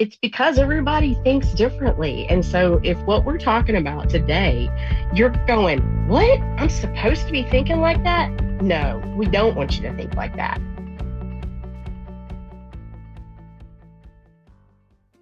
It's because everybody thinks differently. And so if what we're talking about today, you're going, what? I'm supposed to be thinking like that? No, we don't want you to think like that.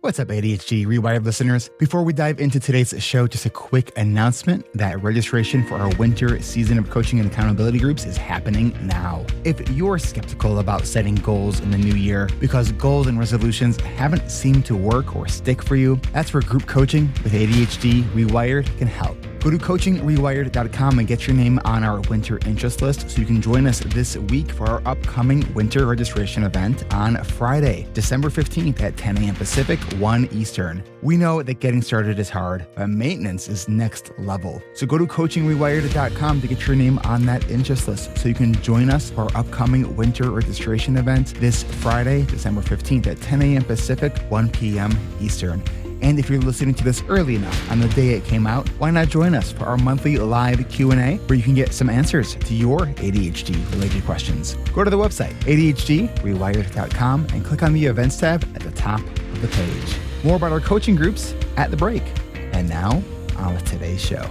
What's up, ADHD reWired listeners? Before we dive into today's show, just a quick announcement that registration for our winter season of coaching and accountability groups is happening now. If you're skeptical about setting goals in the new year because goals and resolutions haven't seemed to work or stick for you, that's where group coaching with ADHD reWired can help. Go to coachingrewired.com and get your name on our winter interest list so you can join us this week for our upcoming winter registration event on Friday, December 15th at 10 a.m. Pacific, 1 Eastern. We know that getting started is hard, but maintenance is next level. So go to coachingrewired.com to get your name on that interest list so you can join us for our upcoming winter registration event this Friday, December 15th at 10 a.m. Pacific, 1 p.m. Eastern. And if you're listening to this early enough on the day it came out, why not join us for our monthly live Q&A where you can get some answers to your ADHD-related questions. Go to the website, ADHDrewired.com, and click on the Events tab at the top of the page. More about our coaching groups at the break. And now, on with today's show.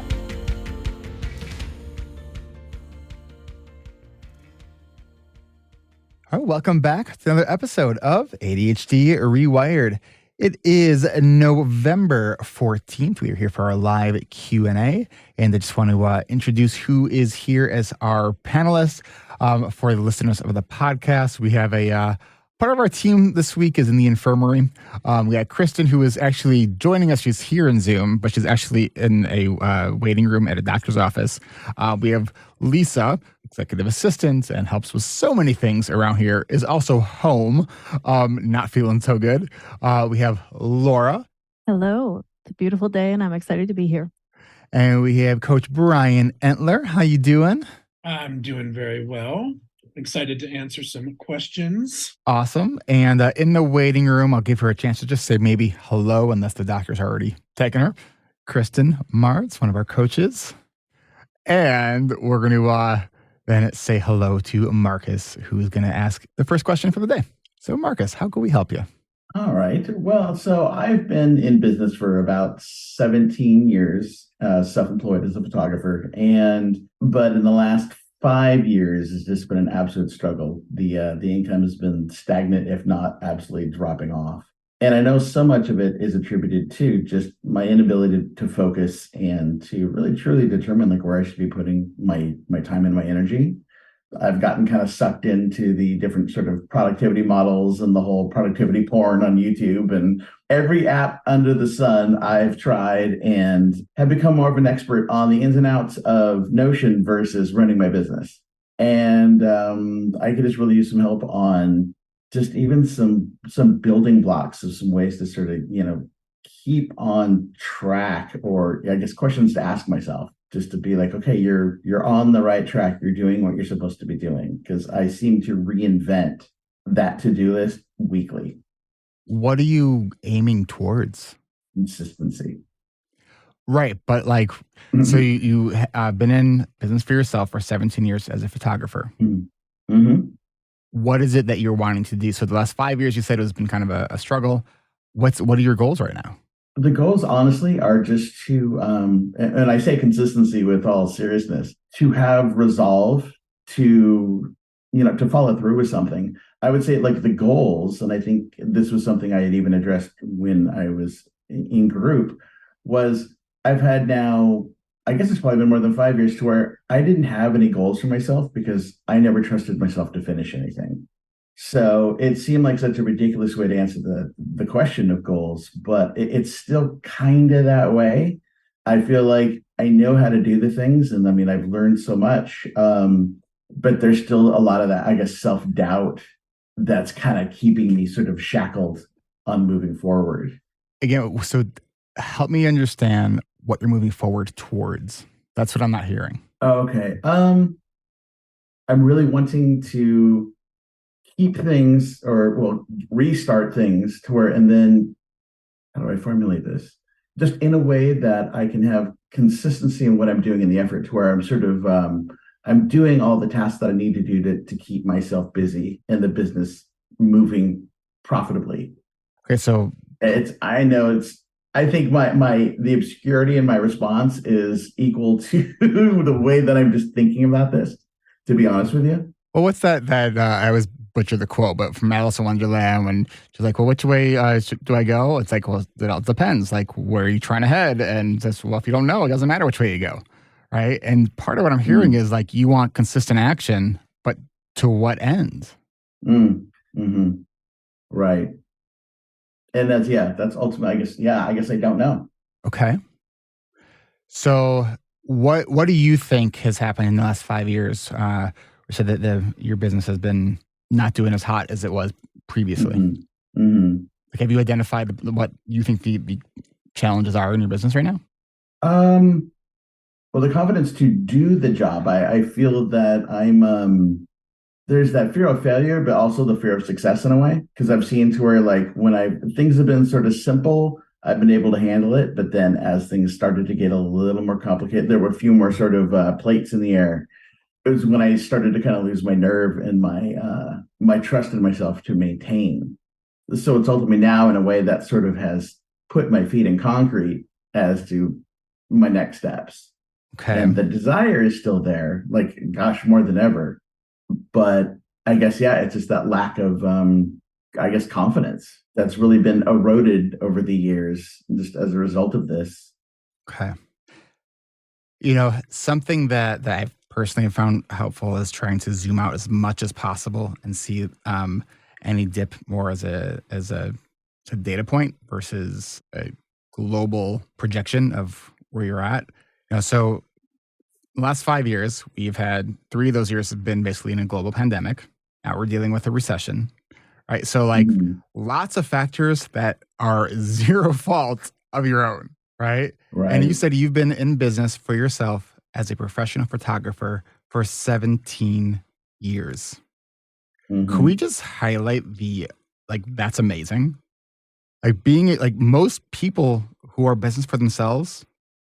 All right, welcome back to another episode of ADHD Rewired. It is November 14th. We are here for our live Q&A, and I just want to introduce who is here as our panelists. For the listeners of the podcast, we have a part of our team this week is in the infirmary. We got Kristen, who is actually joining us. She's here in Zoom, but she's actually in a waiting room at a doctor's office. We have Lisa, executive assistant, and helps with so many things around here, is also home, not feeling so good. We have Laura. Hello. It's a beautiful day, and I'm excited to be here. And we have Coach Brian Entler. How you doing? I'm doing very well. Excited to answer some questions. Awesome. And in the waiting room, I'll give her a chance to just say maybe hello, unless the doctor's already taken her. Kristen Martz, one of our coaches. And we're going to then say hello to Marcus, who is going to ask the first question for the day. So Marcus, how can we help you? All right. Well, so I've been in business for about 17 years, self-employed as a photographer. But in the last 5 years, it's just been an absolute struggle. The income has been stagnant, if not absolutely dropping off. And I know so much of it is attributed to just my inability to focus and to really truly determine like where I should be putting my time and my energy. I've gotten kind of sucked into the different sort of productivity models and the whole productivity porn on YouTube, and every app under the sun I've tried, and have become more of an expert on the ins and outs of Notion versus running my business. And I could just really use some help on just even some building blocks of some ways to sort of, keep on track, or I guess questions to ask myself, just to be like, okay, you're on the right track. You're doing what you're supposed to be doing. Because I seem to reinvent that to-do list weekly. What are you aiming towards? Consistency. Right. But so you've been in business for yourself for 17 years as a photographer. Mm-hmm. What is it that you're wanting to do? So the last 5 years, you said it has been kind of a struggle. What are your goals right now? The goals, honestly, are just to, and I say consistency with all seriousness, to have resolve, to follow through with something. I would say like the goals, and I think this was something I had even addressed when I was in group, was I've had now, I guess it's probably been more than 5 years to where I didn't have any goals for myself because I never trusted myself to finish anything. So it seemed like such a ridiculous way to answer the question of goals, but it's still kind of that way. I feel like I know how to do the things, and I mean, I've learned so much, but there's still a lot of that, I guess, self-doubt that's kind of keeping me sort of shackled on moving forward. Again, so help me understand what you're moving forward towards. That's what I'm not hearing. Okay. I'm really wanting to keep things, or restart things to where, and then how do I formulate this? Just in a way that I can have consistency in what I'm doing in the effort, to where I'm sort of, I'm doing all the tasks that I need to do to keep myself busy and the business moving profitably. Okay, so I think the obscurity in my response is equal to the way that I'm just thinking about this, to be honest with you. Well, what's that I always butcher the quote, but from Alice in Wonderland, when she's like, well, which way do I go? It's like, well, it all depends. Like, where are you trying to head? And says, well, if you don't know, it doesn't matter which way you go. Right. And part of what I'm hearing is like, you want consistent action, but to what end? Mm-hmm. Right. And that's ultimately, I guess I don't know. Okay. So what do you think has happened in the last 5 years? We said that your business has been not doing as hot as it was previously. Like, have you identified what you think the challenges are in your business right now? Well, the confidence to do the job, I feel that there's that fear of failure, but also the fear of success in a way, because I've seen to where like things have been sort of simple, I've been able to handle it, but then as things started to get a little more complicated, there were a few more sort of plates in the air. It was when I started to kind of lose my nerve and my trust in myself to maintain. So it's ultimately now in a way that sort of has put my feet in concrete as to my next steps. Okay. And the desire is still there, like, gosh, more than ever. But I guess, it's just that lack of, confidence that's really been eroded over the years just as a result of this. Okay. Something that I've personally found helpful is trying to zoom out as much as possible and see any dip more as a data point versus a global projection of where you're at. So the last 5 years, we've had 3 of those years have been basically in a global pandemic. Now we're dealing with a recession, right? So lots of factors that are zero fault of your own, right? Right. And you said you've been in business for yourself as a professional photographer for 17 years. Could we just highlight that's amazing? Like most people who are business for themselves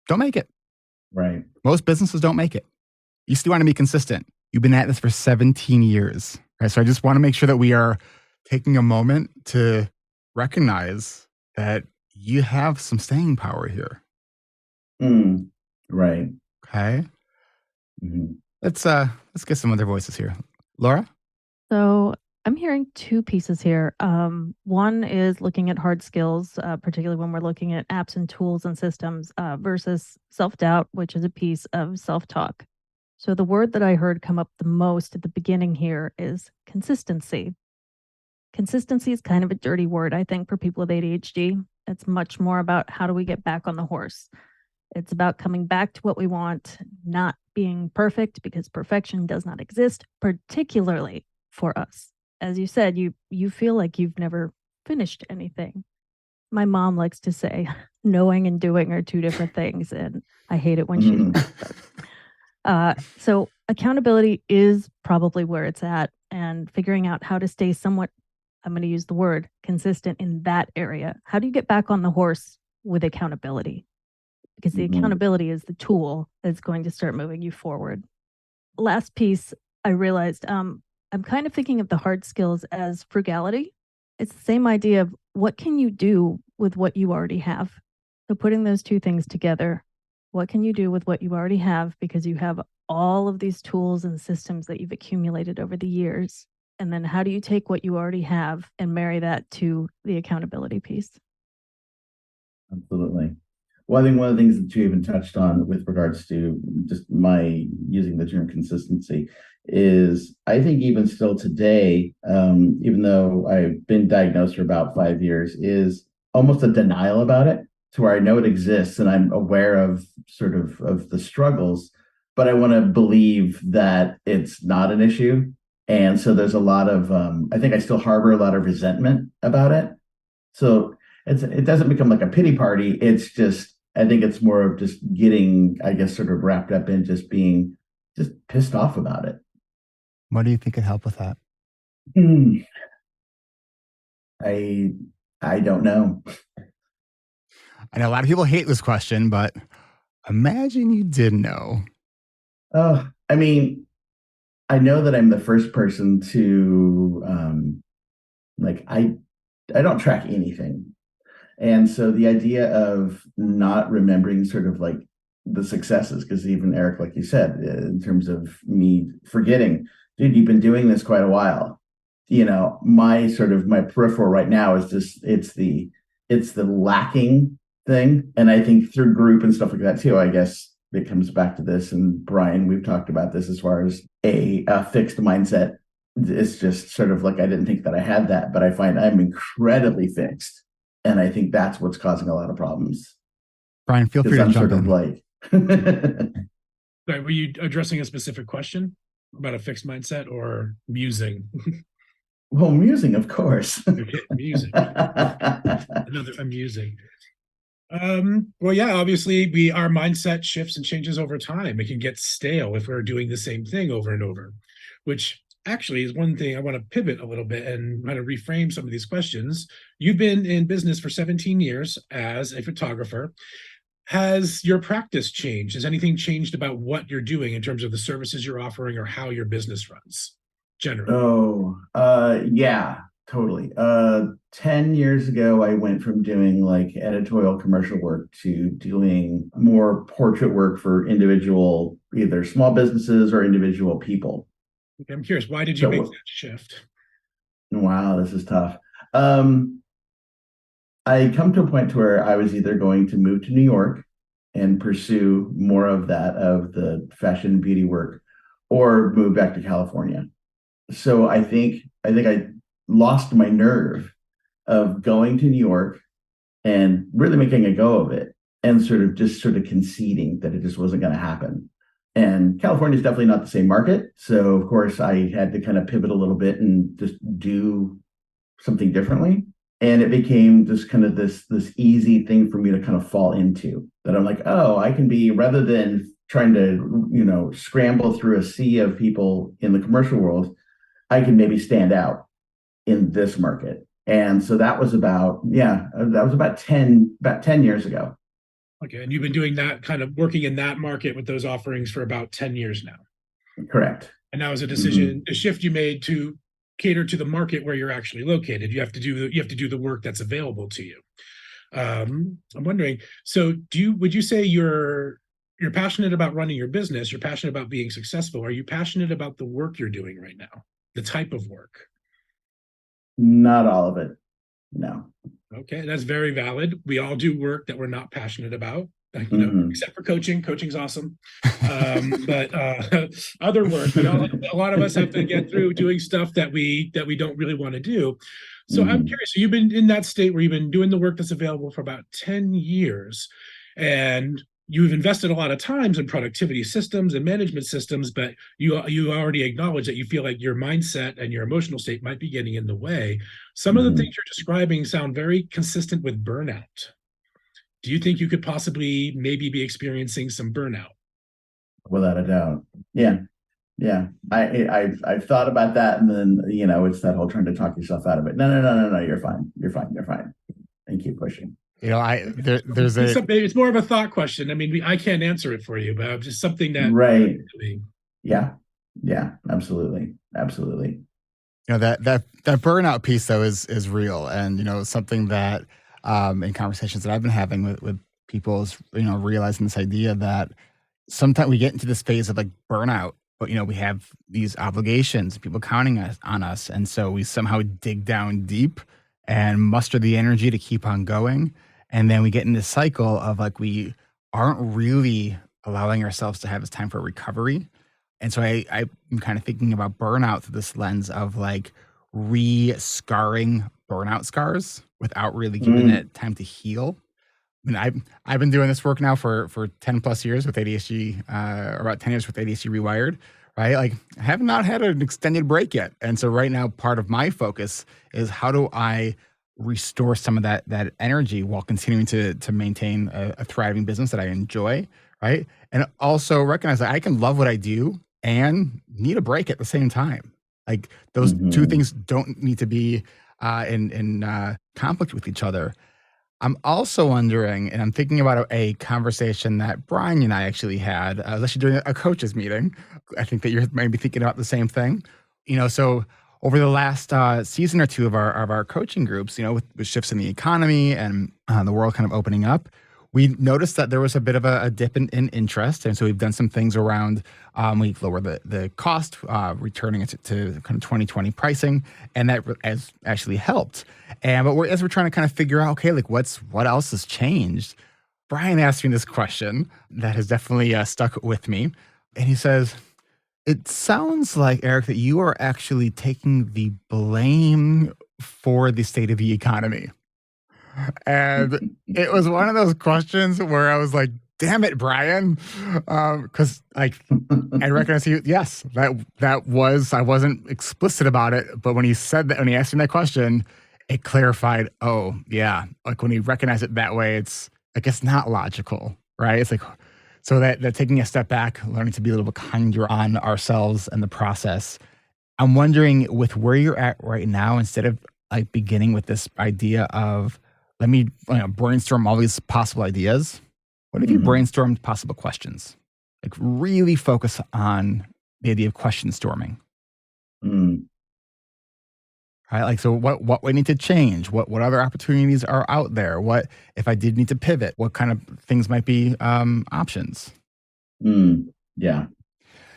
don't make it. Right. Most businesses don't make it. You still want to be consistent. You've been at this for 17 years, right? So I just want to make sure that we are taking a moment to recognize that you have some staying power here. Right. Okay. Let's get some other voices here. Laura? So I'm hearing 2 pieces here. One is looking at hard skills, particularly when we're looking at apps and tools and systems, versus self-doubt, which is a piece of self-talk. So the word that I heard come up the most at the beginning here is consistency. Consistency is kind of a dirty word, I think, for people with ADHD. It's much more about how do we get back on the horse. It's about coming back to what we want, not being perfect, because perfection does not exist, particularly for us. As you said, you feel like you've never finished anything. My mom likes to say, knowing and doing are 2 different things, and I hate it when she does. So accountability is probably where it's at, and figuring out how to stay somewhat, I'm going to use the word, consistent in that area. How do you get back on the horse with accountability? Because the accountability is the tool that's going to start moving you forward. Last piece, I realized I'm kind of thinking of the hard skills as frugality. It's the same idea of what can you do with what you already have? So putting those 2 things together, what can you do with what you already have, because you have all of these tools and systems that you've accumulated over the years? And then how do you take what you already have and marry that to the accountability piece? Absolutely. Well, I think one of the things that you even touched on with regards to just my using the term consistency is, I think even still today, even though I've been diagnosed for about 5 years, is almost a denial about it, to where I know it exists and I'm aware of sort of the struggles, but I want to believe that it's not an issue. And so there's a lot of, I think I still harbor a lot of resentment about it. So it doesn't become like a pity party. It's just, I think it's more of just getting, I guess, sort of wrapped up in just being just pissed off about it. What do you think could help with that? I don't know. I know a lot of people hate this question, but imagine you did know. I mean, I know that I'm the first person to I don't track anything. And so the idea of not remembering sort of like the successes, because even Eric, like you said, in terms of me forgetting, dude, you've been doing this quite a while. My peripheral right now is just it's the lacking thing. And I think through group and stuff like that too, I guess it comes back to this. And Brian, we've talked about this as far as a fixed mindset. It's just sort of like I didn't think that I had that, but I find I'm incredibly fixed. And I think that's what's causing a lot of problems. Brian, feel free to jump in. Like, Sorry, were you addressing a specific question about a fixed mindset or musing? Well, musing, of course. Okay, musing. Another amusing. Well, yeah, obviously our mindset shifts and changes over time. It can get stale if we're doing the same thing over and over, which actually is one thing I want to pivot a little bit and kind of reframe some of these questions. You've been in business for 17 years as a photographer. Has your practice changed? Has anything changed about what you're doing in terms of the services you're offering or how your business runs generally? Yeah, totally. 10 years ago, I went from doing like editorial commercial work to doing more portrait work for individual, either small businesses or individual people. Okay, I'm curious, why did you make that shift? Wow, this is tough. I come to a point to where I was either going to move to New York and pursue more of the fashion and beauty work, or move back to California. So I think I lost my nerve of going to New York and really making a go of it, and sort of conceding that it just wasn't going to happen. And California is definitely not the same market. So of course I had to kind of pivot a little bit and just do something differently. And it became just kind of this easy thing for me to kind of fall into, that I'm like, oh, I can be, rather than trying to, scramble through a sea of people in the commercial world, I can maybe stand out in this market. And so that was about 10 years ago. Okay. And you've been doing that, kind of working in that market with those offerings for about 10 years now. Correct. And that was a decision, a shift you made to cater to the market where you're actually located. You have to do the work that's available to you. I'm wondering, so would you say you're passionate about running your business? You're passionate about being successful. Are you passionate about the work you're doing right now? The type of work? Not all of it. No. Okay, that's very valid. We all do work that we're not passionate about, except for coaching. Coaching's awesome. But other work, a lot of us have to get through doing stuff that we don't really want to do. So I'm curious, so you've been in that state where you've been doing the work that's available for about 10 years, and you've invested a lot of times in productivity systems and management systems, but you already acknowledge that you feel like your mindset and your emotional state might be getting in the way. Some of the things you're describing sound very consistent with burnout. Do you think you could possibly maybe be experiencing some burnout? Without a doubt. Yeah. I've thought about that, and then it's that whole trying to talk yourself out of it. No, you're fine, and keep pushing. It's more of a thought question. I mean, I can't answer it for you, but just something that right. Yeah, absolutely. That burnout piece though is real, and something that in conversations that I've been having with people is realizing this idea that sometimes we get into this phase of like burnout, but we have these obligations, people counting on us, and so we somehow dig down deep and muster the energy to keep on going. And then we get in this cycle of like, we aren't really allowing ourselves to have this time for recovery. And so I'm kind of thinking about burnout through this lens of like re-scarring burnout scars without really giving it time to heal. I mean, I've been doing this work now for 10 plus years with ADHD, or about 10 years with ADHD rewired, right? Like I have not had an extended break yet. And so right now, part of my focus is how do I restore some of that energy while continuing to maintain a thriving business that I enjoy, right? And also recognize that I can love what I do and need a break at the same time. Like those two things don't need to be in conflict with each other. I'm also wondering, and I'm thinking about a conversation that Brian and I actually had. I was actually doing a coaches meeting. I think that you're maybe thinking about the same thing. So over the last season or two of our coaching groups, with shifts in the economy and the world kind of opening up, we noticed that there was a bit of a dip in interest. And so we've done some things around, we lowered the cost, returning it to kind of 2020 pricing. And that has actually helped. But as we're trying to kind of figure out, okay, like what else has changed? Brian asked me this question that has definitely stuck with me. And he says, it sounds like, Eric, that you are actually taking the blame for the state of the economy. And it was one of those questions where I was like, damn it, Brian. Because I recognize yes, that was, I wasn't explicit about it. But when he said that, when he asked me that question, it clarified, oh, yeah. Like when he recognized it that way, it's, I guess, not logical, right? It's like, so that taking a step back, learning to be a little bit kinder on ourselves and the process. I'm wondering, with where you're at right now, instead of like beginning with this idea of, let me brainstorm all these possible ideas, what if you brainstormed possible questions? Like really focus on the idea of question storming. Right? Like, so what we need to change? What other opportunities are out there? What if I did need to pivot? What kind of things might be options? Yeah.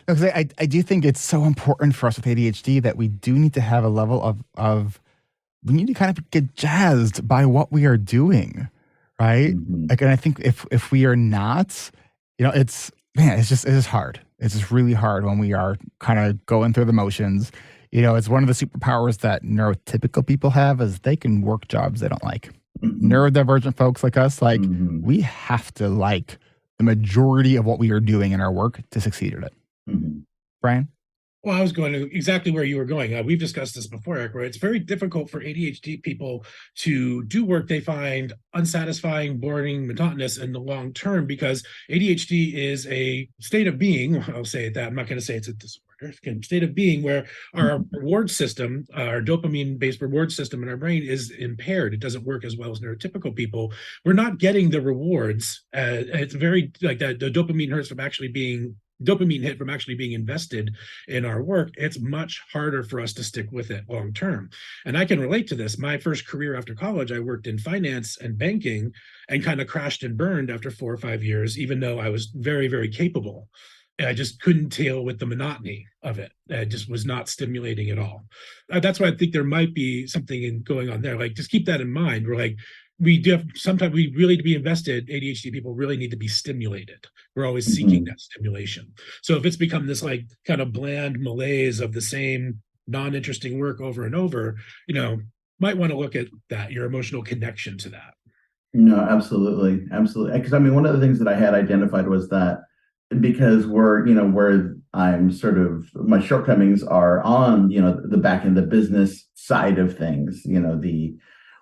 Because I do think it's so important for us with ADHD that we do need to have a level of we need to kind of get jazzed by what we are doing, right? Like, and I think if we are not, it's just hard. It's just really hard when we are kind of going through the motions. It's one of the superpowers that neurotypical people have is they can work jobs they don't like. Neurodivergent folks like us, we have to like the majority of what we are doing in our work to succeed at it. Brian? Well, I was going to exactly where you were going. We've discussed this before, Eric, where it's very difficult for ADHD people to do work they find unsatisfying, boring, monotonous in the long term, because ADHD is a state of being. I'll say that. I'm not going to say it's a disorder. It's a state of being where our reward system, our dopamine-based reward system in our brain is impaired. It doesn't work as well as neurotypical people. We're not getting the rewards. It's very like that. The dopamine hit from actually being invested in our work. It's much harder for us to stick with it long term. And I can relate to this. My first career after college, I worked in finance and banking and kind of crashed and burned after 4 or 5 years, even though I was very, very capable. I just couldn't deal with the monotony of it. It just was not stimulating at all. That's why I think there might be something going on there. Like, just keep that in mind. We're like, sometimes we really, to be invested, ADHD people really need to be stimulated. We're always seeking that stimulation. So if it's become this like kind of bland malaise of the same non-interesting work over and over, might want to look at that, your emotional connection to that. No, absolutely. Absolutely. Because one of the things that I had identified was that because where I'm sort of, my shortcomings are on, the back end, the business side of things,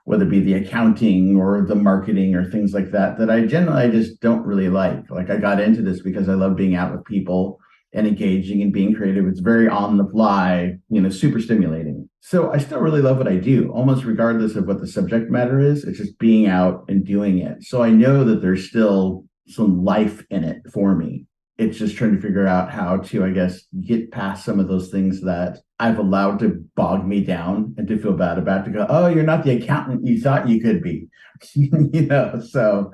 whether it be the accounting or the marketing or things like that I generally just don't really like. Like, I got into this because I love being out with people and engaging and being creative. It's very on the fly, super stimulating. So I still really love what I do, almost regardless of what the subject matter is. It's just being out and doing it. So I know that there's still some life in it for me. It's just trying to figure out how to, I guess, get past some of those things that I've allowed to bog me down and to feel bad about, to go, oh, you're not the accountant you thought you could be. So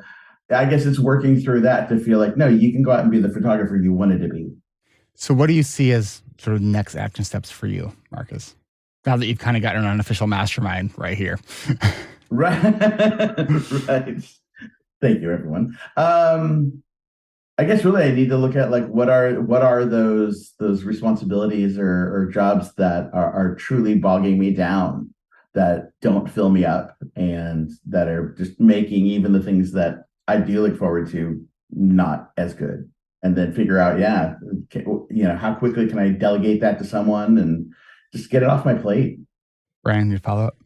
I guess it's working through that to feel like, no, you can go out and be the photographer you wanted to be. So what do you see as sort of next action steps for you, Marcus? Now that you've kind of gotten an unofficial mastermind right here. Right. Right. Thank you, everyone. I guess really I need to look at like what are those responsibilities or jobs that are truly bogging me down, that don't fill me up, and that are just making even the things that I do look forward to not as good. And then figure out, how quickly can I delegate that to someone and just get it off my plate. Brian, you follow up?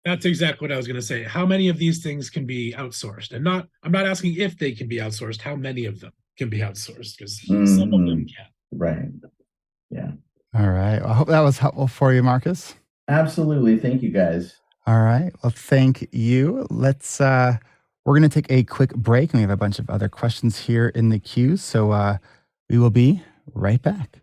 That's exactly what I was going to say. How many of these things can be outsourced? And I'm not asking if they can be outsourced, how many of them can be outsourced, because some of them can. Right. Yeah. All right. Well, I hope that was helpful for you, Marcus. Absolutely. Thank you, guys. All right. Well, thank you. We're going to take a quick break, and we have a bunch of other questions here in the queue. So we will be right back.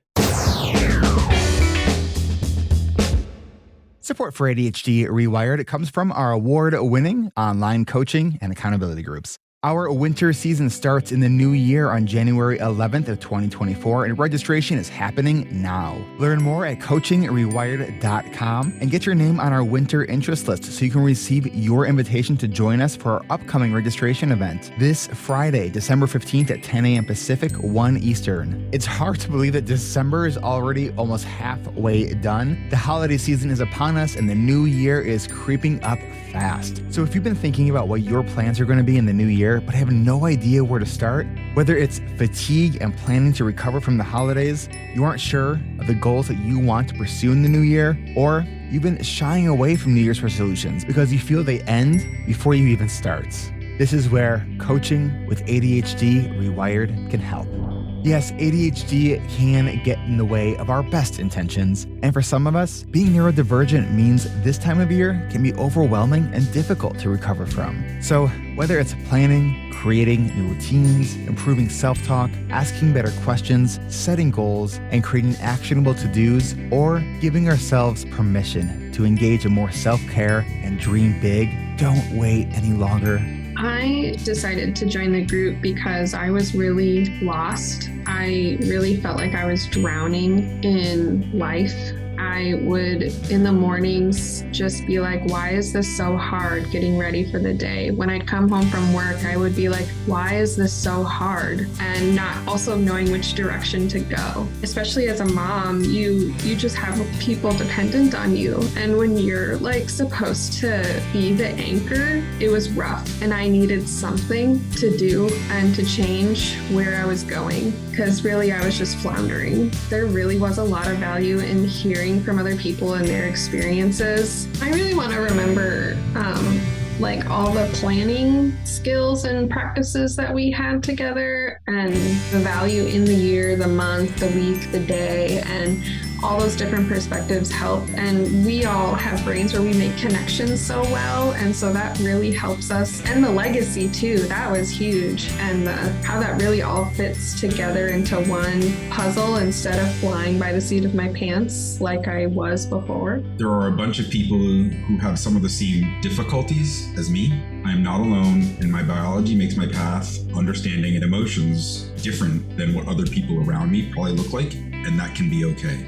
Support for ADHD Rewired comes from our award-winning online coaching and accountability groups. Our winter season starts in the new year on January 11th of 2024, and registration is happening now. Learn more at coachingrewired.com and get your name on our winter interest list so you can receive your invitation to join us for our upcoming registration event this Friday, December 15th at 10 a.m. Pacific, 1 Eastern. It's hard to believe that December is already almost halfway done. The holiday season is upon us and the new year is creeping up fast. So if you've been thinking about what your plans are going to be in the new year, but have no idea where to start, whether it's fatigue and planning to recover from the holidays, you aren't sure of the goals that you want to pursue in the new year, or you've been shying away from New Year's resolutions because you feel they end before you even start, this is where coaching with ADHD Rewired can help. Yes, ADHD can get in the way of our best intentions, and for some of us, being neurodivergent means this time of year can be overwhelming and difficult to recover from. So whether it's planning, creating new routines, improving self-talk, asking better questions, setting goals, and creating actionable to-dos, or giving ourselves permission to engage in more self-care and dream big, don't wait any longer. I decided to join the group because I was really lost. I really felt like I was drowning in life. I would, in the mornings, just be like, why is this so hard getting ready for the day? When I'd come home from work, I would be like, why is this so hard? And not also knowing which direction to go. Especially as a mom, you just have people dependent on you. And when you're like supposed to be the anchor, it was rough. And I needed something to do and to change where I was going. Because really, I was just floundering. There really was a lot of value in hearing from other people and their experiences. I really want to remember like all the planning skills and practices that we had together, and the value in the year, the month, the week, the day, and all those different perspectives help. And we all have brains where we make connections so well, and so that really helps us. And the legacy too, that was huge, and how that really all fits together into one puzzle instead of flying by the seat of my pants like I was before. There are a bunch of people who have some of the same difficulties as me. I am not alone, and my biology makes my path, understanding, and emotions different than what other people around me probably look like, and that can be okay.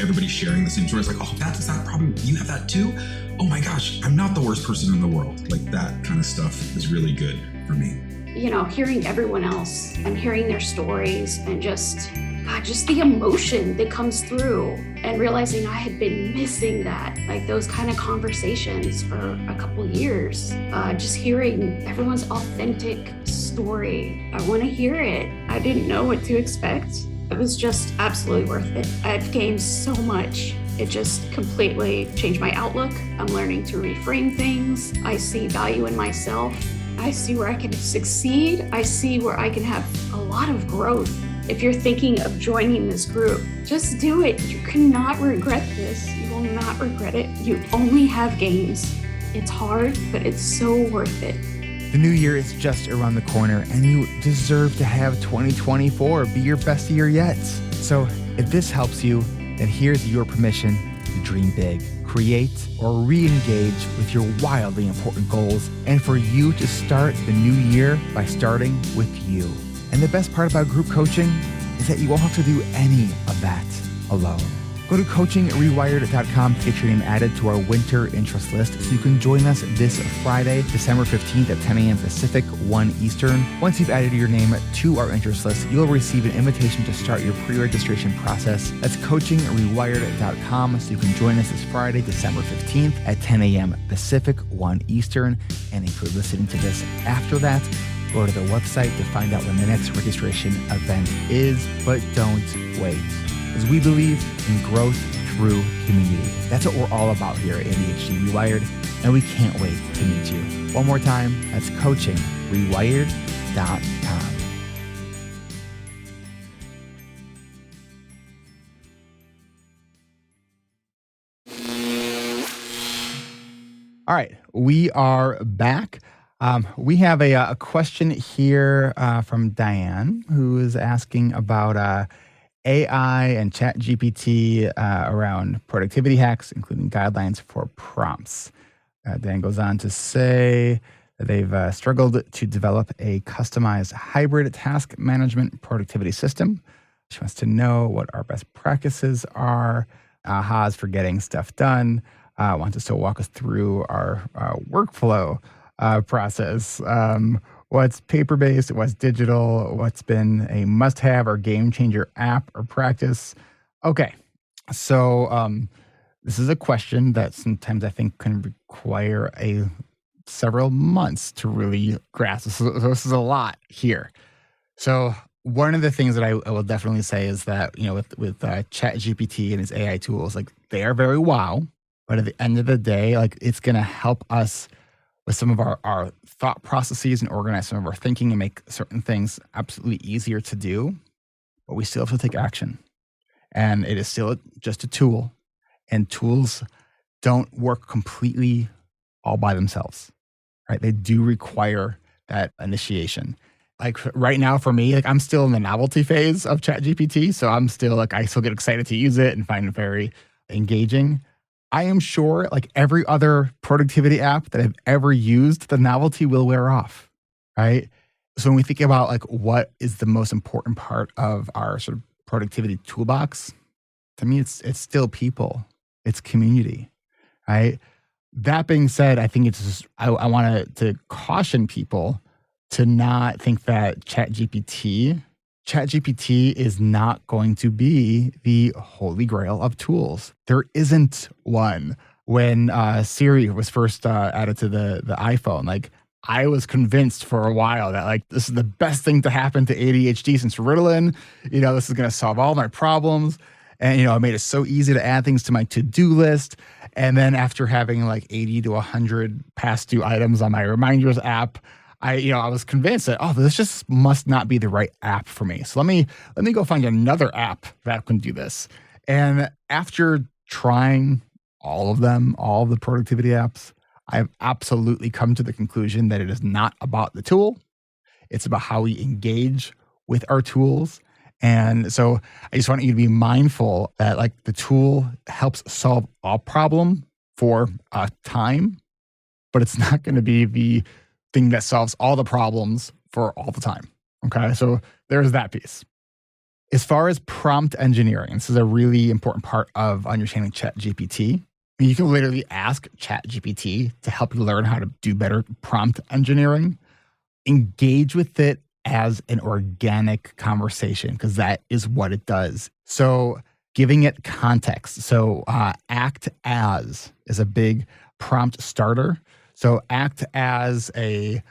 Everybody sharing the same story. It's like, oh, is that problem? You have that too? Oh my gosh, I'm not the worst person in the world. Like, that kind of stuff is really good for me. You know, hearing everyone else and hearing their stories and just the emotion that comes through, and realizing I had been missing that, like those kind of conversations for a couple years. Just hearing everyone's authentic story. I want to hear it. I didn't know what to expect. It was just absolutely worth it. I've gained so much. It just completely changed my outlook. I'm learning to reframe things. I see value in myself. I see where I can succeed. I see where I can have a lot of growth. If you're thinking of joining this group, just do it. You cannot regret this. You will not regret it. You only have gains. It's hard, but it's so worth it. The new year is just around the corner, and you deserve to have 2024 be your best year yet. So if this helps you, then here's your permission to dream big, create, or re-engage with your wildly important goals, and for you to start the new year by starting with you. And the best part about group coaching is that you won't have to do any of that alone. Go to coachingrewired.com to get your name added to our winter interest list so you can join us this Friday, December 15th at 10 a.m. Pacific, 1 Eastern. Once you've added your name to our interest list, you'll receive an invitation to start your pre-registration process. That's coachingrewired.com so you can join us this Friday, December 15th at 10 a.m. Pacific, 1 Eastern. And if you're listening to this after that, go to the website to find out when the next registration event is, but don't wait. As we believe in growth through community. That's what we're all about here at ADHD Rewired, and we can't wait to meet you. One more time, that's coachingrewired.com. All right, we are back. We have a question here from Diane, who is asking about AI and ChatGPT around productivity hacks, including guidelines for prompts. Dan goes on to say that they've struggled to develop a customized hybrid task management productivity system. She wants to know what our best practices are, ahas for getting stuff done. Wants us to walk us through our workflow process. What's paper-based, what's digital, what's been a must-have or game-changer app or practice. Okay, so this is a question that sometimes I think can require several months to really grasp. This is a lot here. So one of the things that I will definitely say is that, with ChatGPT and its AI tools, like they are very wow, but at the end of the day, like it's going to help us with some of our thought processes and organize some of our thinking and make certain things absolutely easier to do, but we still have to take action. And it is still just a tool, and tools don't work completely all by themselves, right? They do require that initiation. Like right now for me, like I'm still in the novelty phase of ChatGPT, so I still get excited to use it and find it very engaging. I am sure, like every other productivity app that I've ever used, the novelty will wear off, right? So when we think about like what is the most important part of our sort of productivity toolbox, to me, it's still people, it's community, right? That being said, I think I want to caution people to not think that ChatGPT is not going to be the holy grail of tools. There isn't one. When Siri was first added to the iPhone, like I was convinced for a while that like this is the best thing to happen to ADHD since Ritalin. This is going to solve all my problems. And, it made it so easy to add things to my to-do list. And then after having like 80 to 100 past due items on my reminders app, I was convinced that, this just must not be the right app for me. So let me go find another app that can do this. And after trying all of the productivity apps, I've absolutely come to the conclusion that it is not about the tool. It's about how we engage with our tools. And so I just want you to be mindful that like the tool helps solve a problem for a time, but it's not going to be the thing that solves all the problems for all the time. Okay, so there's that piece. As far as prompt engineering, this is a really important part of understanding ChatGPT. You can literally ask ChatGPT to help you learn how to do better prompt engineering. Engage with it as an organic conversation, because that is what it does. So giving it context. So act as is a big prompt starter. So act as an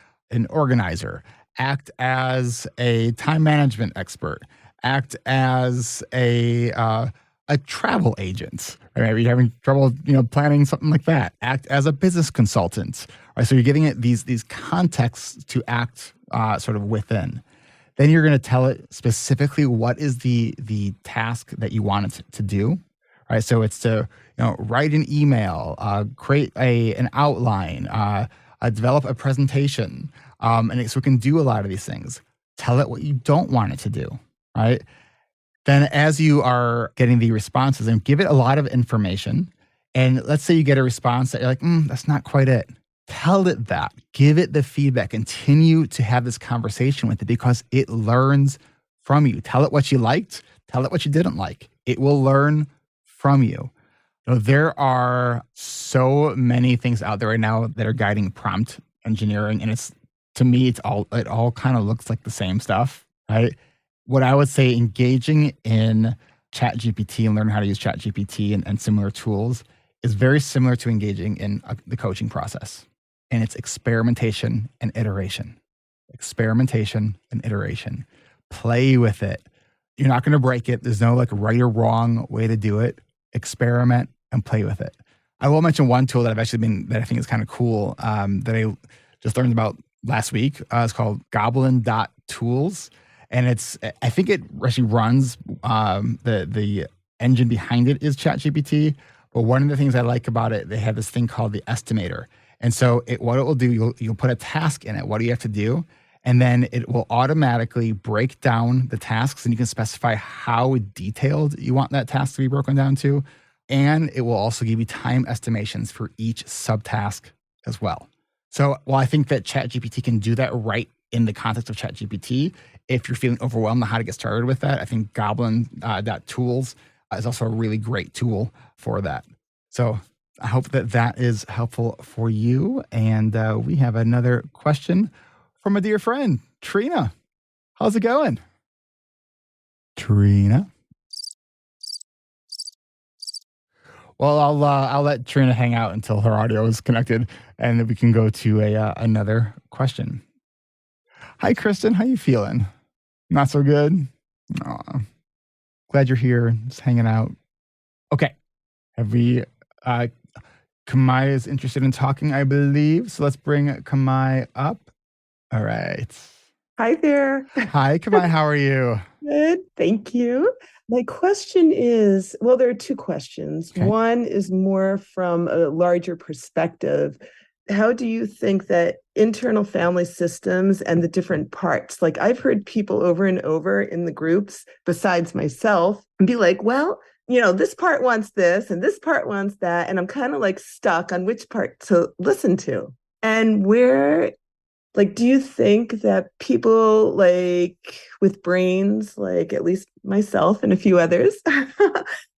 organizer, act as a time management expert, act as a travel agent. Right? You're having trouble, planning something like that. Act as a business consultant. Right? So you're giving it these contexts to act sort of within. Then you're going to tell it specifically what is the task that you want it to do. Right? So it's to write an email, create an outline, develop a presentation, and so it can do a lot of these things. Tell it what you don't want it to do, right? Then as you are getting the responses, and give it a lot of information, and let's say you get a response that you're like, that's not quite it. Tell it that. Give it the feedback. Continue to have this conversation with it because it learns from you. Tell it what you liked. Tell it what you didn't like. It will learn from you. There are so many things out there right now that are guiding prompt engineering, and to me, it all kind of looks like the same stuff, right? What I would say, engaging in ChatGPT and learning how to use ChatGPT and similar tools is very similar to engaging in the coaching process, and it's experimentation and iteration. Experimentation and iteration. Play with it. You're not going to break it. There's no like right or wrong way to do it. Experiment and play with it. I will mention one tool that that I think is kind of cool that I just learned about last week. It's called Goblin.tools. And I think it actually runs, the engine behind it is ChatGPT. But one of the things I like about it, they have this thing called the estimator. And so what it will do, you'll put a task in it. What do you have to do? And then it will automatically break down the tasks, and you can specify how detailed you want that task to be broken down to. And it will also give you time estimations for each subtask as well. So while I think that ChatGPT can do that right in the context of ChatGPT, if you're feeling overwhelmed on how to get started with that, I think Goblin.tools is also a really great tool for that. So I hope that that is helpful for you. And we have another question from a dear friend, Trina. How's it going? Trina? Well, I'll let Trina hang out until her audio is connected, and then we can go to another question. Hi, Kristen. How you feeling? Not so good? Aw. Glad you're here, just hanging out. Okay. Have we... Kamai is interested in talking, I believe. So let's bring Kamai up. All right. Hi there. Hi, Kamai. How are you? Good. Thank you. My question is, well, there are two questions. Okay. One is more from a larger perspective. How do you think that internal family systems and the different parts, like I've heard people over and over in the groups, besides myself, be like, well, this part wants this and this part wants that. And I'm kind of like stuck on which part to listen to. And where, do you think that people with brains, at least myself and a few others,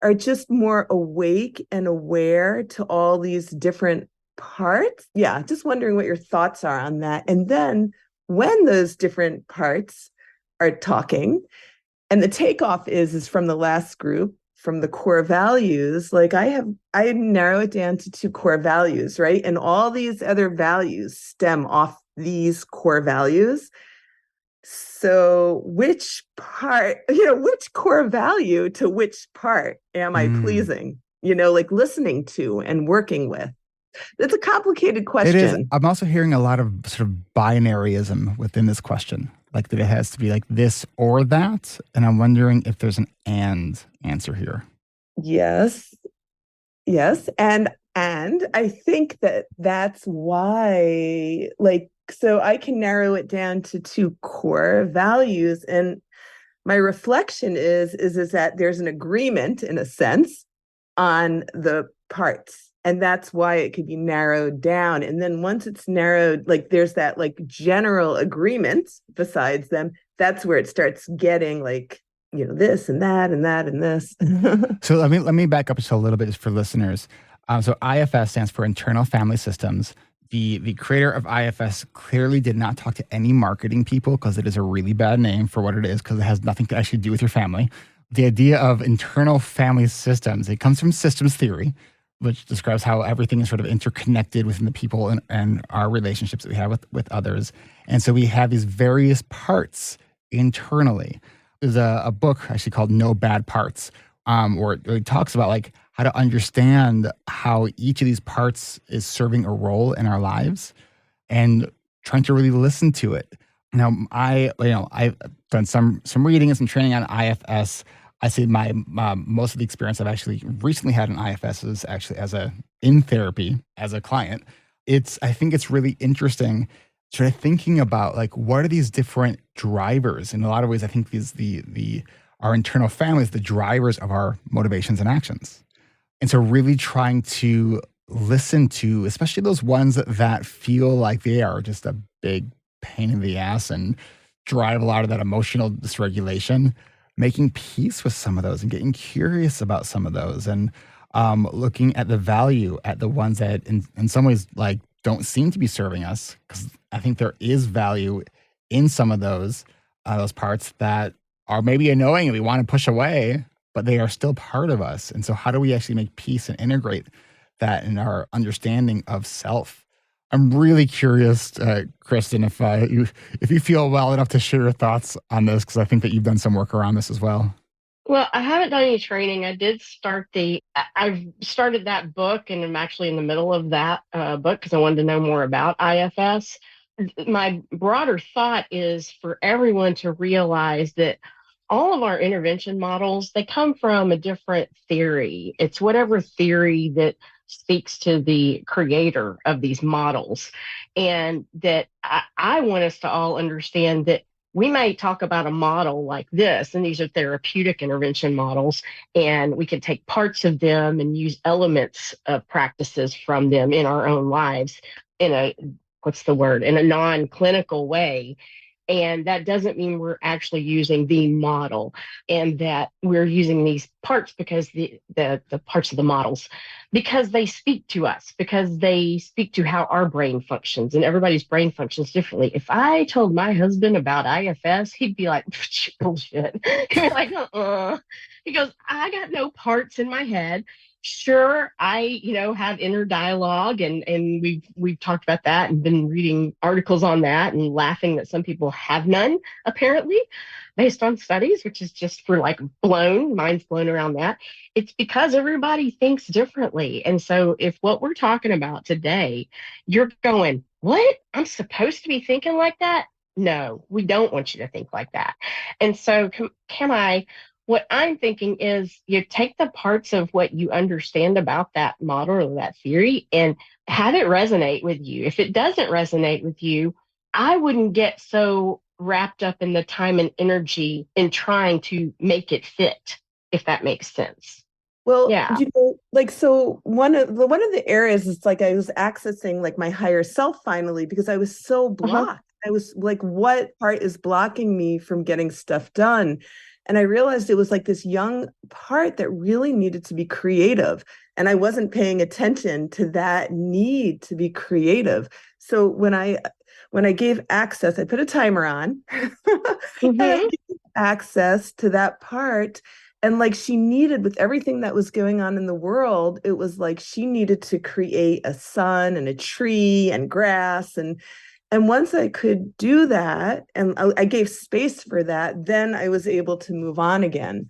are just more awake and aware to all these different parts? Yeah, just wondering what your thoughts are on that. And then when those different parts are talking, and the takeoff is from the last group, from the core values, I narrow it down to 2 core values, right? And all these other values stem off these core values. So which part, which core value to which part am I pleasing, listening to and working with? It's a complicated question. It is. I'm also hearing a lot of sort of binaryism within this question, that it has to be like this or that. And I'm wondering if there's an and answer here. Yes. And I think that's why, so I can narrow it down to 2 core values. And my reflection is that there's an agreement, in a sense, on the parts. And that's why it could be narrowed down. And then once it's narrowed, there's that general agreement besides them, that's where it starts getting this and that and that and this. So let me back up just a little bit just for listeners. So IFS stands for Internal Family Systems. The creator of IFS clearly did not talk to any marketing people because it is a really bad name for what it is, because it has nothing to actually do with your family. The idea of internal family systems, it comes from systems theory, which describes how everything is sort of interconnected within the people and our relationships that we have with others. And so we have these various parts internally. There's a book actually called No Bad Parts, where it talks about how to understand how each of these parts is serving a role in our lives and trying to really listen to it. Now, I've done some reading and some training on IFS. I say my most of the experience I've actually recently had in IFS is actually in therapy as a client. I think it's really interesting sort of thinking about what are these different drivers. In a lot of ways, I think our internal family is the drivers of our motivations and actions. And so really trying to listen to, especially those ones that feel like they are just a big pain in the ass and drive a lot of that emotional dysregulation, making peace with some of those and getting curious about some of those, and looking at the value at the ones that in some ways don't seem to be serving us, because I think there is value in some of those parts that are maybe annoying and we want to push away, but they are still part of us. And so how do we actually make peace and integrate that in our understanding of self? I'm really curious, Kristen, if you feel well enough to share your thoughts on this, because I think that you've done some work around this as well. Well, I haven't done any training. I did I've started that book, and I'm actually in the middle of that book because I wanted to know more about IFS. My broader thought is for everyone to realize that all of our intervention models, they come from a different theory. It's whatever theory that speaks to the creator of these models. And that I want us to all understand that we may talk about a model like this, and these are therapeutic intervention models, and we can take parts of them and use elements of practices from them in our own lives in a, in a non-clinical way. And that doesn't mean we're actually using the model, and that we're using these parts because the parts of the models, because they speak to us, because they speak to how our brain functions, and everybody's brain functions differently. If I told my husband about IFS, he'd be like, bullshit. He'd be like, He goes, I got no parts in my head. Sure, I, have inner dialogue, and we've talked about that and been reading articles on that and laughing that some people have none, apparently, based on studies, which is just for like minds blown around that. It's because everybody thinks differently. And so if what we're talking about today, you're going, what? I'm supposed to be thinking like that? No, we don't want you to think like that. And so what I'm thinking is you take the parts of what you understand about that model or that theory and have it resonate with you. If it doesn't resonate with you, I wouldn't get so wrapped up in the time and energy in trying to make it fit, if that makes sense. Well, yeah. So one of the areas is like I was accessing like my higher self finally, because I was so blocked. I was like, what part is blocking me from getting stuff done? And I realized it was like this young part that really needed to be creative. And I wasn't paying attention to that need to be creative. So when I gave access, I put a timer on and I gave access to that part. And like she needed, with everything that was going on in the world, it was like she needed to create a sun and a tree and grass. And once I could do that, and I gave space for that, then I was able to move on again.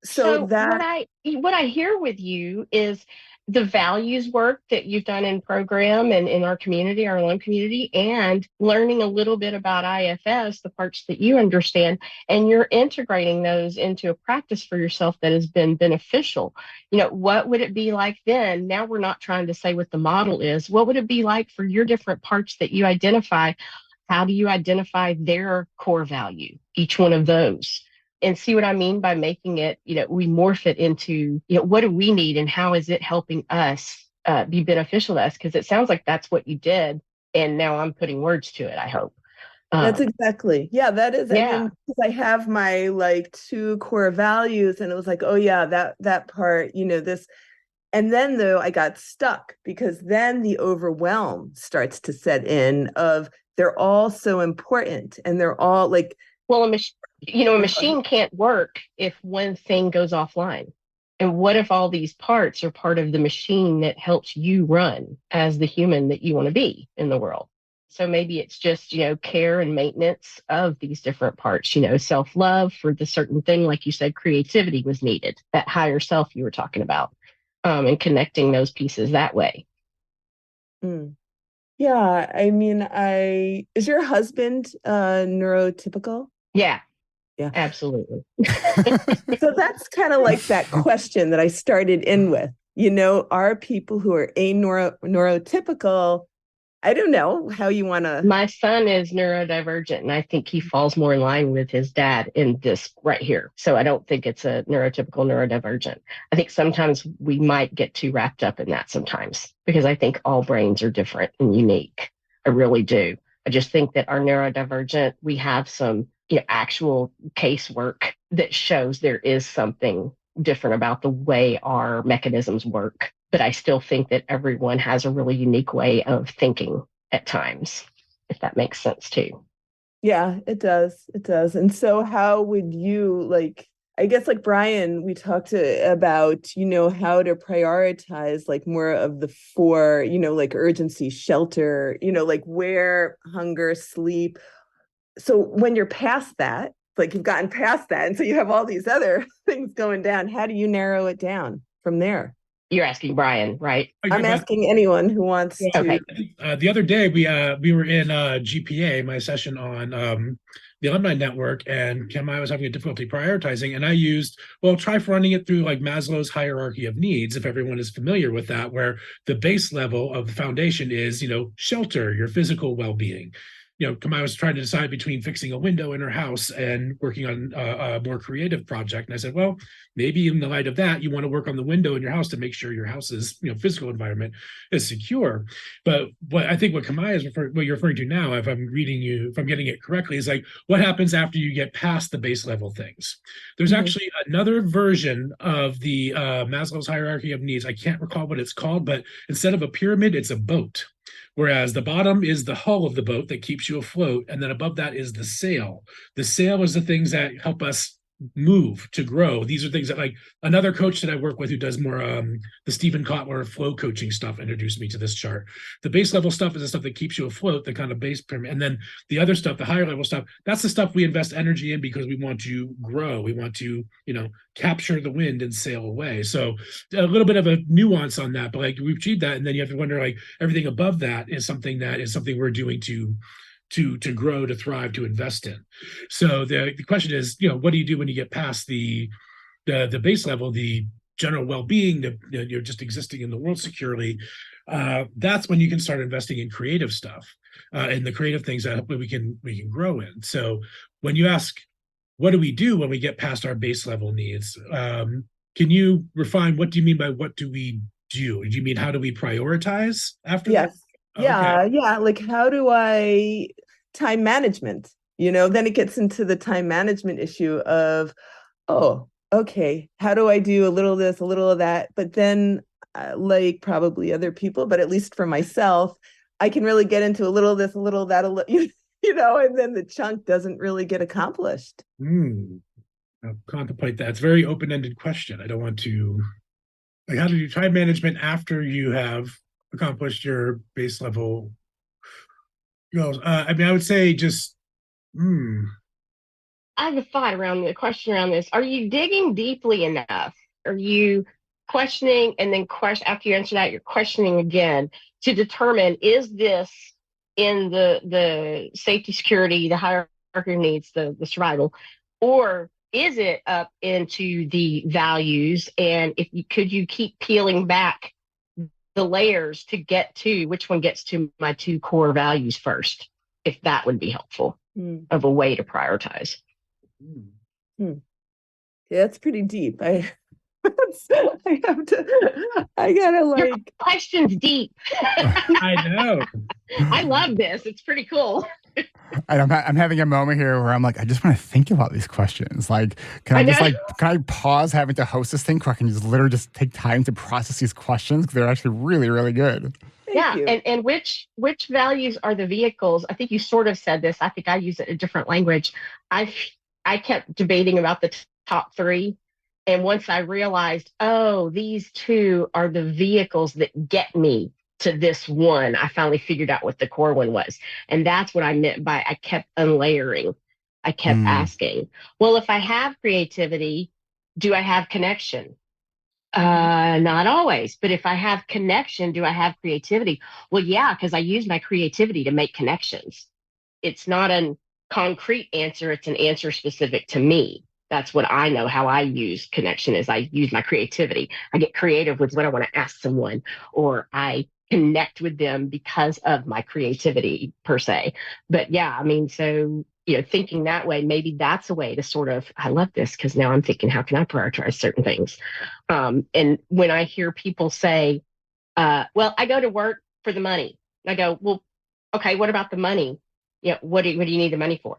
So that what I hear with you is the values work that you've done in program and in our community, our alum community, and learning a little bit about IFS, the parts that you understand, and you're integrating those into a practice for yourself that has been beneficial. What would it be like then? Now we're not trying to say what the model is. What would it be like for your different parts that you identify? How do you identify their core value, each one of those? And see what I mean by making it, we morph it into, what do we need and how is it helping us be beneficial to us? Because it sounds like that's what you did. And now I'm putting words to it, I hope. That's exactly. Yeah, that is. Yeah. I mean, because I have my like 2 core values, and it was like, oh yeah, that part, this. And then though I got stuck, because then the overwhelm starts to set in of they're all so important and they're all like, well, a machine can't work if one thing goes offline. And what if all these parts are part of the machine that helps you run as the human that you want to be in the world? So maybe it's just, care and maintenance of these different parts, self-love for the certain thing. Like you said, creativity was needed, that higher self you were talking about, and connecting those pieces that way. Yeah. I mean, is your husband neurotypical? Yeah. Yeah, absolutely. So that's kind of like that question that I started in with, are people who are neurotypical? I don't know how you want to. My son is neurodivergent, and I think he falls more in line with his dad in this right here. So I don't think it's a neurotypical neurodivergent. I think sometimes we might get too wrapped up in that sometimes, because I think all brains are different and unique. I really do. I just think that our neurodivergent, we have some actual casework that shows there is something different about the way our mechanisms work. But I still think that everyone has a really unique way of thinking at times, if that makes sense too. Yeah, it does. It does. And so how would you I guess like Brian, we talked about, how to prioritize like more of the 4, like urgency, shelter, like where, hunger, sleep. So when you're past that, like you've gotten past that, and so you have all these other things going down, how do you narrow it down from there? You're asking Brian, right? I'm asking anyone who wants to. Okay. The other day we were in GPA, my session on the alumni network, and Kim and I was having a difficulty prioritizing, and I used, try running it through like Maslow's hierarchy of needs, if everyone is familiar with that, where the base level of the foundation is, shelter, your physical well-being. Kamai was trying to decide between fixing a window in her house and working on a more creative project. And I said, well, maybe in the light of that, you want to work on the window in your house to make sure your house's physical environment is secure. But what I think what Kamai is what you're referring to now, if I'm getting it correctly, is like what happens after you get past the base level things. There's actually another version of the Maslow's hierarchy of needs. I can't recall what it's called, but instead of a pyramid, it's a boat. Whereas the bottom is the hull of the boat that keeps you afloat, and then above that is the sail. The sail is the things that help us move to grow. These are things that, like, another coach that I work with who does more the Stephen Kotler flow coaching stuff introduced me to this chart. The base level stuff is the stuff that keeps you afloat, the kind of base pyramid. And then the other stuff, the higher level stuff, that's the stuff we invest energy in because we want to grow. We want to, capture the wind and sail away. So a little bit of a nuance on that, but like we've achieved that. And then you have to wonder, like, everything above that is something we're doing to grow, to thrive, to invest in. So the question is, what do you do when you get past the base level, the general well-being, you're just existing in the world securely? That's when you can start investing in creative stuff, and the creative things that we can grow in. So when you ask, what do we do when we get past our base level needs? Can you refine, what do you mean by what do we do? Do you mean how do we prioritize after that? Yeah. Like, how do I time management? Then it gets into the time management issue of, okay, how do I do a little of this, a little of that? But then, like probably other people, but at least for myself, I can really get into a little of this, a little of that, and then the chunk doesn't really get accomplished. I'll contemplate that. It's a very open-ended question. I don't want to, like, how do you time management after you have accomplished your base level goals? I would say just, I have a thought around the question around this. Are you digging deeply enough? Are you questioning and then after you answer that, you're questioning again to determine, is this in the safety, security, the hierarchy needs, the survival, or is it up into the values? And could you keep peeling back the layers to get to which one gets to my two core values first, if that would be helpful of a way to prioritize. Yeah, that's pretty deep. I gotta like. Your question's deep. I know. I love this. It's pretty cool. I'm having a moment here where I'm like, I just want to think about these questions. Like, can I pause having to host this thing so I can just literally just take time to process these questions? Because they're actually really, really good. Thank you. And which values are the vehicles? I think you sort of said this. I think I use it in a different language. I kept debating about the top three. And once I realized, these two are the vehicles that get me to this one, I finally figured out what the core one was. And that's what I meant by I kept unlayering. I kept asking, well, if I have creativity, do I have connection? Not always. But if I have connection, do I have creativity? Well, yeah, because I use my creativity to make connections. It's not a concrete answer. It's an answer specific to me. That's what I know. How I use connection is I use my creativity. I get creative with what I want to ask someone, or I connect with them because of my creativity per se. But yeah, so, thinking that way, maybe that's a way to sort of, I love this because now I'm thinking, how can I prioritize certain things? And when I hear people say, well, I go to work for the money. I go, well, okay, what about the money? What do you need the money for?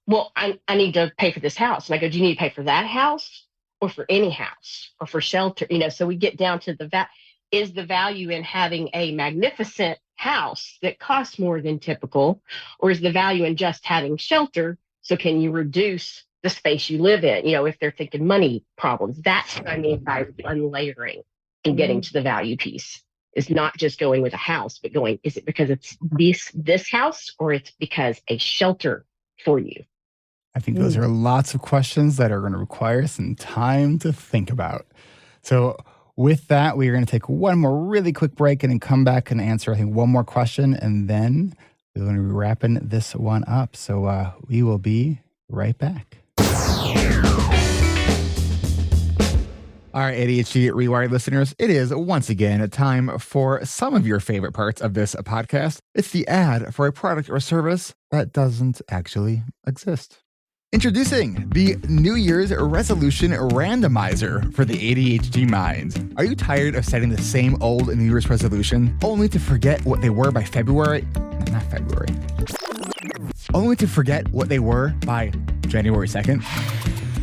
Well, I need to pay for this house. And I go, do you need to pay for that house or for any house or for shelter? So we get down to is the value in having a magnificent house that costs more than typical, or is the value in just having shelter? So can you reduce the space you live in? If they're thinking money problems, that's what I mean by unlayering and getting to the value piece. Is not just going with a house, but going, is it because it's this house, or it's because a shelter for you? I think those are lots of questions that are going to require some time to think about. So with that, we are going to take one more really quick break and then come back and answer, I think, one more question. And then we're going to be wrapping this one up. So we will be right back. All right, ADHD Rewired listeners, it is once again time for some of your favorite parts of this podcast. It's the ad for a product or service that doesn't actually exist. Introducing the New Year's Resolution Randomizer for the ADHD mind. Are you tired of setting the same old New Year's resolution only to forget what they were by February? Not February. Only to forget what they were by January 2nd?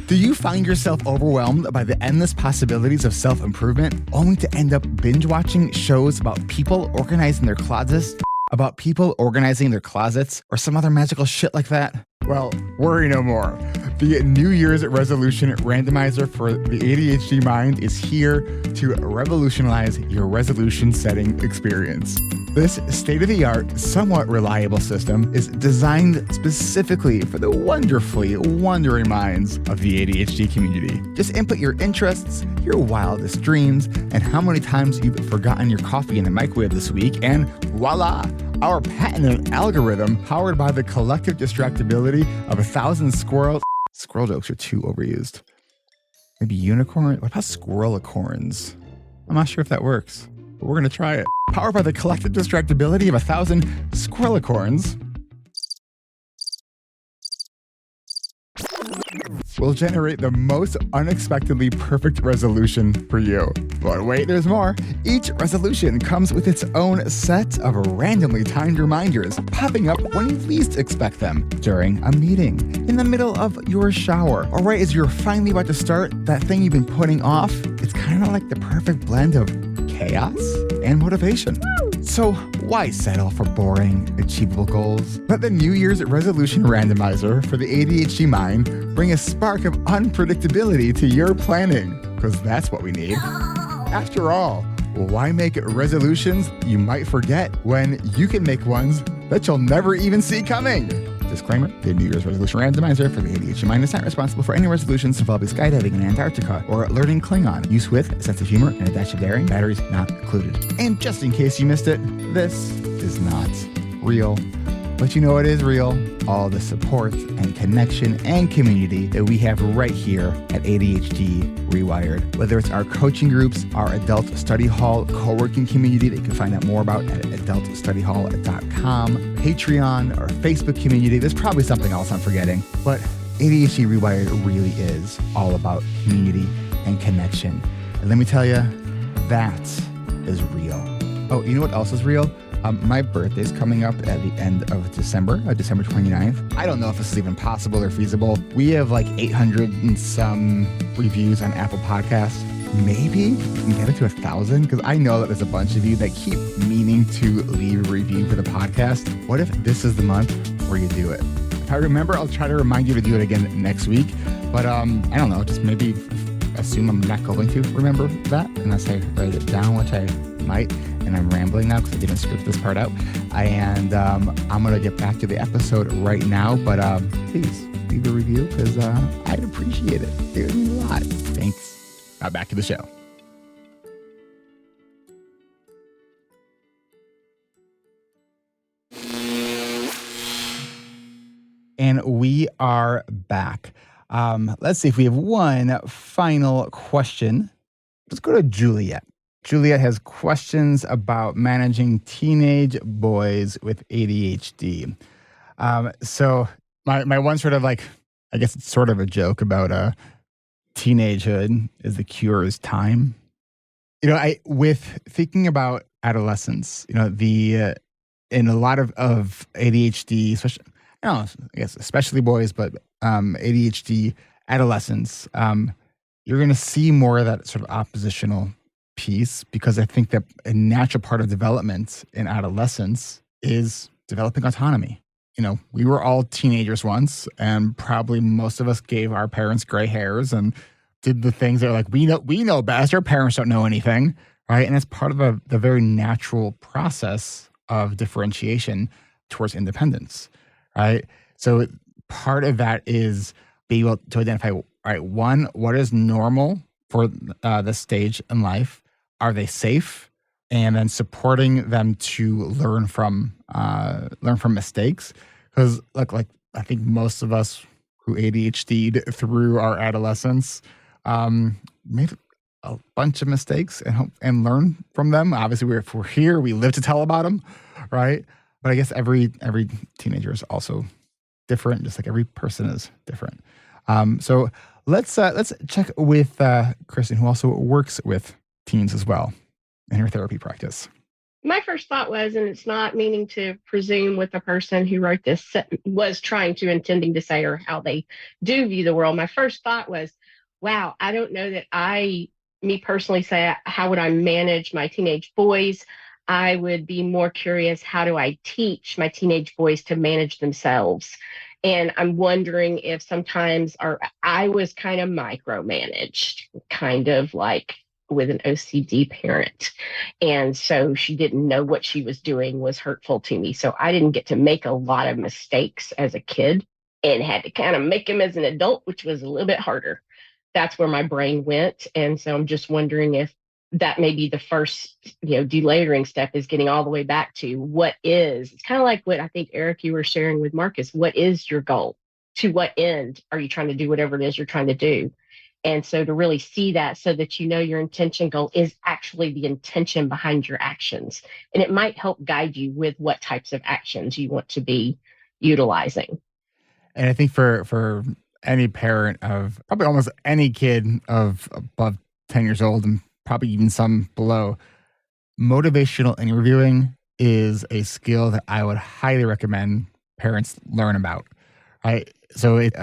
Do you find yourself overwhelmed by the endless possibilities of self-improvement only to end up binge-watching shows about people organizing their closets? Or some other magical shit like that? Well, worry no more. The New Year's Resolution Randomizer for the ADHD mind is here to revolutionize your resolution setting experience. This state-of-the-art, somewhat reliable system is designed specifically for the wonderfully wondering minds of the ADHD community. Just input your interests, your wildest dreams, and how many times you've forgotten your coffee in the microwave this week, and voila! Our patented algorithm, powered by the collective distractibility of 1,000 squirrels. Squirrel jokes are too overused. Maybe unicorn? What about squirrelicorns? I'm not sure if that works, but we're going to try it. Powered by the collective distractibility of 1,000 squirrelicorns, will generate the most unexpectedly perfect resolution for you. But wait, there's more. Each resolution comes with its own set of randomly timed reminders popping up when you least expect them, during a meeting, in the middle of your shower, or right as you're finally about to start that thing you've been putting off. It's kind of like the perfect blend of chaos and motivation. So why settle for boring, achievable goals? Let the New Year's Resolution Randomizer for the ADHD mind bring a spark of unpredictability to your planning, because that's what we need. After all, why make resolutions you might forget when you can make ones that you'll never even see coming? Disclaimer, the New Year's Resolution Randomizer for the ADHD mind is not responsible for any resolutions involving skydiving in Antarctica or learning Klingon. Use with a sense of humor and a dash of daring. Batteries not included. And just in case you missed it, this is not real. But you know what is real? All the support and connection and community that we have right here at ADHD Rewired. Whether it's our coaching groups, our adult study hall co-working community that you can find out more about at adultstudyhall.com, Patreon, or Facebook community. There's probably something else I'm forgetting, but ADHD Rewired really is all about community and connection. And let me tell you, that is real. Oh, you know what else is real? My birthday's coming up at the end of December, December 29th. I don't know if this is even possible or feasible. We have like 800 and some reviews on Apple Podcasts. Maybe we can get it to 1,000, because I know that there's a bunch of you that keep meaning to leave a review for the podcast. What if this is the month where you do it? If I remember, I'll try to remind you to do it again next week. But I don't know, just maybe assume I'm not going to remember that unless I write it down, which I might. And I'm rambling now because I didn't script this part out. And I'm going to get back to the episode right now. But please leave a review, because I'd appreciate it. It would mean a lot. Thanks. Now back to the show. And we are back. Let's see if we have one final question. Let's go to Juliet. Juliet has questions about managing teenage boys with ADHD. So my one sort of like, I guess it's sort of a joke about teenagehood is the cure is time. You know, with thinking about adolescence, you know, in a lot of ADHD, especially, I guess especially boys, but ADHD adolescents, you're going to see more of that sort of oppositional piece, because I think that a natural part of development in adolescence is developing autonomy. You know, we were all teenagers once, and probably most of us gave our parents gray hairs and did the things that are like, we know best, our parents don't know anything, right? And it's part of the very natural process of differentiation towards independence, right? So part of that is being able to identify, all right, one, what is normal for this stage in life? Are they safe? And then supporting them to learn from mistakes. Because like I think most of us who ADHD'd through our adolescence made a bunch of mistakes and learn from them. Obviously, if we're here, we live to tell about them, right? But I guess every teenager is also different, just like every person is different. So let's check with Kristen, who also works with teens as well in her therapy practice. My first thought was, and it's not meaning to presume what the person who wrote this was intending to say or how they do view the world. My first thought was, wow, I don't know that me personally say, how would I manage my teenage boys? I would be more curious, how do I teach my teenage boys to manage themselves? And I'm wondering if sometimes I was kind of micromanaged, kind of like with an OCD parent. And so she didn't know what she was doing was hurtful to me. So I didn't get to make a lot of mistakes as a kid and had to kind of make them as an adult, which was a little bit harder. That's where my brain went. And so I'm just wondering if that may be the first, delayering step, is getting all the way back to it's kind of like what I think, Eric, you were sharing with Marcus. What is your goal? To what end are you trying to do whatever it is you're trying to do? And so to really see that, so that your intention goal is actually the intention behind your actions. And it might help guide you with what types of actions you want to be utilizing. And I think for any parent of probably almost any kid of above 10 years old, and probably even some below, motivational interviewing is a skill that I would highly recommend parents learn about. Right? So it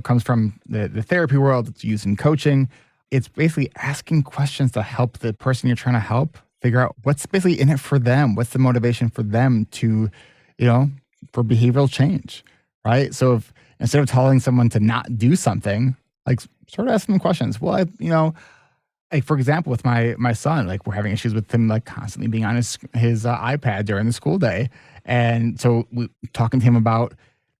comes from the therapy world. It's used in coaching. It's basically asking questions to help the person you're trying to help figure out what's basically in it for them. What's the motivation for them to, for behavioral change, right? So if instead of telling someone to not do something, like start asking them questions. Well, like for example, with my son, like we're having issues with him like constantly being on his iPad during the school day, and so we talking to him about.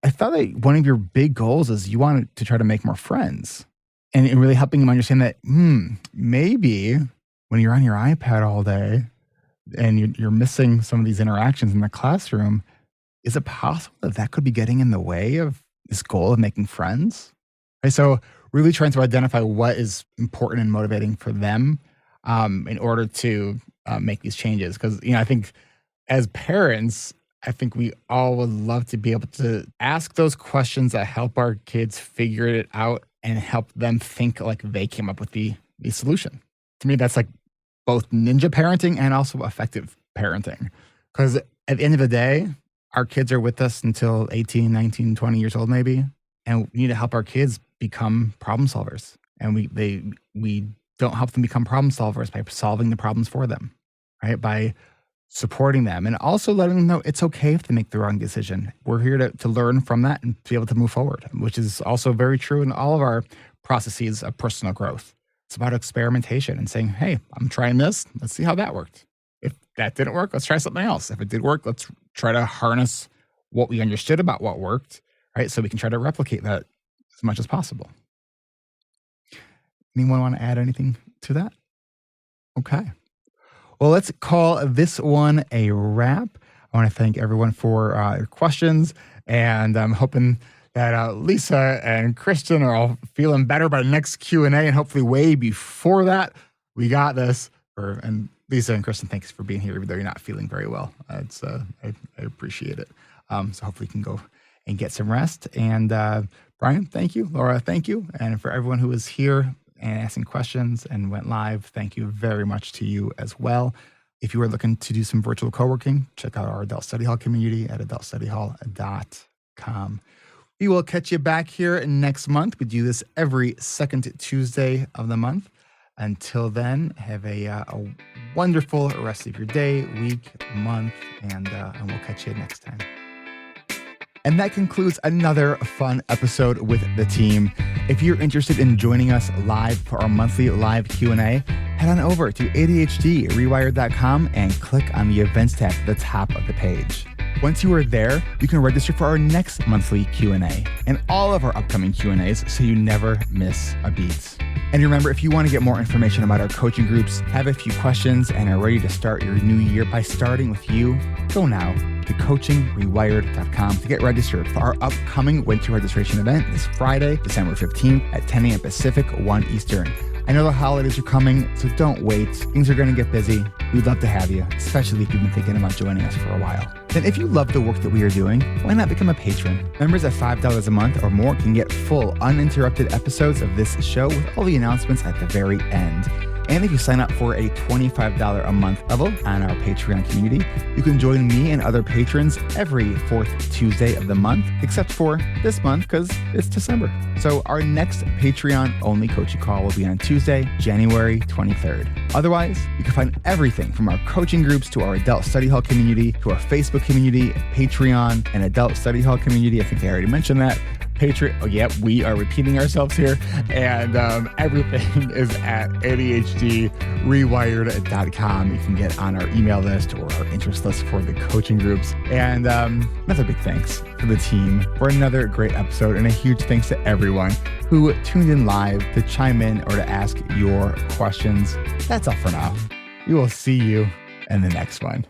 I thought that one of your big goals is you wanted to try to make more friends, and really helping him understand that maybe when you're on your iPad all day and you're missing some of these interactions in the classroom, is it possible that could be getting in the way of this goal of making friends? Right, so really trying to identify what is important and motivating for them in order to make these changes. Because, I think as parents, I think we all would love to be able to ask those questions that help our kids figure it out and help them think like they came up with the solution. To me, that's like both ninja parenting and also effective parenting. Because at the end of the day, our kids are with us until 18, 19, 20 years old maybe. And we need to help our kids become problem solvers. And we don't help them become problem solvers by solving the problems for them, right? By supporting them and also letting them know it's okay if they make the wrong decision. We're here to learn from that and be able to move forward, which is also very true in all of our processes of personal growth. It's about experimentation and saying, hey, I'm trying this. Let's see how that worked. If that didn't work, let's try something else. If it did work, let's try to harness what we understood about what worked, right? So we can try to replicate that as much as possible. Anyone want to add anything to that? Okay. Well, let's call this one a wrap. I want to thank everyone for your questions, and I'm hoping that Lisa and Kristen are all feeling better by the next Q&A, and hopefully way before that, we got this. And Lisa and Kristen, thanks for being here, even though you're not feeling very well. I appreciate it. So hopefully you can go and get some rest. And Brian, thank you. Laura, thank you. And for everyone who was here and asking questions and went live, thank you very much to you as well. If you are looking to do some virtual co-working, check out our Adult Study Hall community at adultstudyhall.com. We will catch you back here next month. We do this every second Tuesday of the month. Until then, have a wonderful rest of your day, week, month, and we'll catch you next time. And that concludes another fun episode with the team. If you're interested in joining us live for our monthly live Q&A, head on over to ADHD rewired.com and click on the events tab at the top of the page. Once you are there, you can register for our next monthly Q&A and all of our upcoming Q&As so you never miss a beat. And remember, if you want to get more information about our coaching groups, have a few questions, and are ready to start your new year by starting with you, go now to coachingrewired.com to get registered for our upcoming winter registration event this Friday, December 15th at 10 a.m. Pacific, 1 Eastern. I know the holidays are coming, so don't wait. Things are going to get busy. We'd love to have you, especially if you've been thinking about joining us for a while. Then if you love the work that we are doing, why not become a patron? Members at $5 a month or more can get full, uninterrupted episodes of this show with all the announcements at the very end. And if you sign up for a $25 a month level on our Patreon community, you can join me and other patrons every fourth Tuesday of the month, except for this month because it's December. So our next Patreon-only coaching call will be on Tuesday, January 23rd. Otherwise, you can find everything from our coaching groups to our adult study hall community to our Facebook community, Patreon, and adult study hall community. I think I already mentioned that. Patreon. Oh, yep, we are repeating ourselves here. And everything is at ADHDrewired.com. You can get on our email list or our interest list for the coaching groups. And another big thanks to the team for another great episode. And a huge thanks to everyone who tuned in live to chime in or to ask your questions. That's all for now. We will see you in the next one.